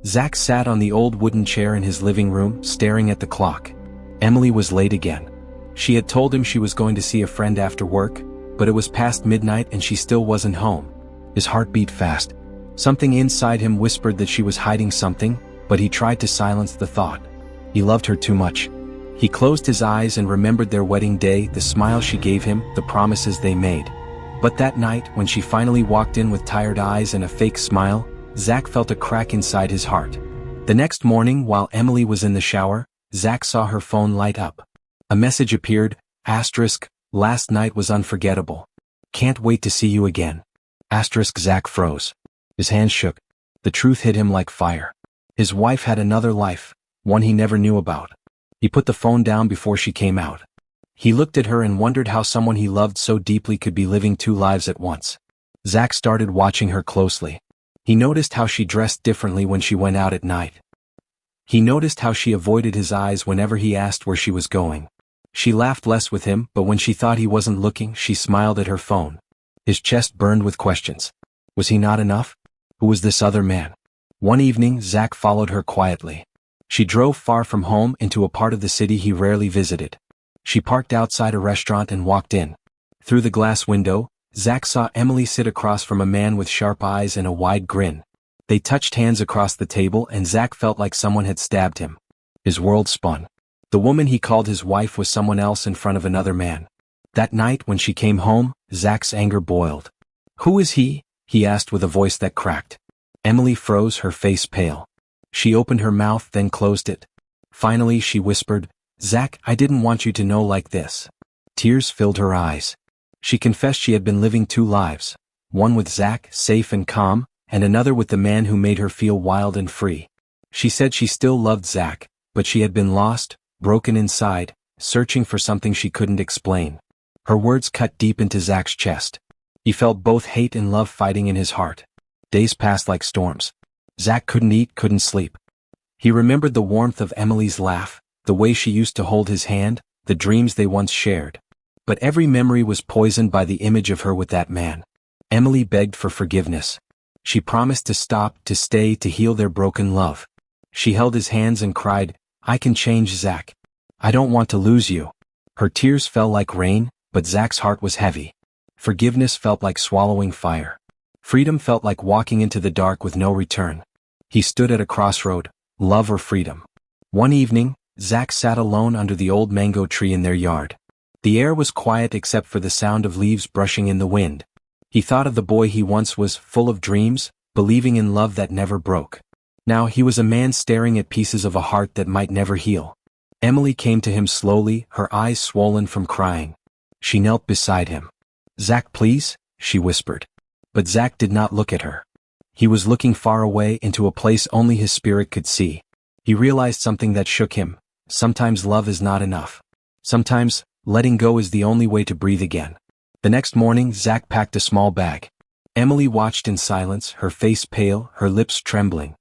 Zack sat on the old wooden chair in his living room, staring at the clock. Emily was late again. She had told him she was going to see a friend after work, but it was past midnight and she still wasn't home. His heart beat fast. Something inside him whispered that she was hiding something, but he tried to silence the thought. He loved her too much. He closed his eyes and remembered their wedding day, the smile she gave him, the promises they made. But that night, when she finally walked in with tired eyes and a fake smile, Zack felt a crack inside his heart. The next morning, while Emily was in the shower, Zack saw her phone light up. A message appeared, *, last night was unforgettable. Can't wait to see you again. *, Zack froze. His hands shook. The truth hit him like fire. His wife had another life, one he never knew about. He put the phone down before she came out. He looked at her and wondered how someone he loved so deeply could be living two lives at once. Zack started watching her closely. He noticed how she dressed differently when she went out at night. He noticed how she avoided his eyes whenever he asked where she was going. She laughed less with him, but when she thought he wasn't looking, she smiled at her phone. His chest burned with questions. Was he not enough? Who was this other man? One evening, Zack followed her quietly. She drove far from home into a part of the city he rarely visited. She parked outside a restaurant and walked in. Through the glass window, Zack saw Emily sit across from a man with sharp eyes and a wide grin. They touched hands across the table and Zack felt like someone had stabbed him. His world spun. The woman he called his wife was someone else in front of another man. That night when she came home, Zack's anger boiled. Who is he? He asked with a voice that cracked. Emily froze, her face pale. She opened her mouth, then closed it. Finally she whispered, Zack, I didn't want you to know like this. Tears filled her eyes. She confessed she had been living two lives, one with Zack, safe and calm, and another with the man who made her feel wild and free. She said she still loved Zack, but she had been lost, broken inside, searching for something she couldn't explain. Her words cut deep into Zack's chest. He felt both hate and love fighting in his heart. Days passed like storms. Zack couldn't eat, couldn't sleep. He remembered the warmth of Emily's laugh, the way she used to hold his hand, the dreams they once shared. But every memory was poisoned by the image of her with that man. Emily begged for forgiveness. She promised to stop, to stay, to heal their broken love. She held his hands and cried, I can change, Zack. I don't want to lose you. Her tears fell like rain, but Zack's heart was heavy. Forgiveness felt like swallowing fire. Freedom felt like walking into the dark with no return. He stood at a crossroad, love or freedom. One evening, Zack sat alone under the old mango tree in their yard. The air was quiet except for the sound of leaves brushing in the wind. He thought of the boy he once was, full of dreams, believing in love that never broke. Now he was a man staring at pieces of a heart that might never heal. Emily came to him slowly, her eyes swollen from crying. She knelt beside him. Zack, please, she whispered. But Zack did not look at her. He was looking far away into a place only his spirit could see. He realized something that shook him. Sometimes love is not enough. Sometimes, letting go is the only way to breathe again. The next morning, Zack packed a small bag. Emily watched in silence, her face pale, her lips trembling.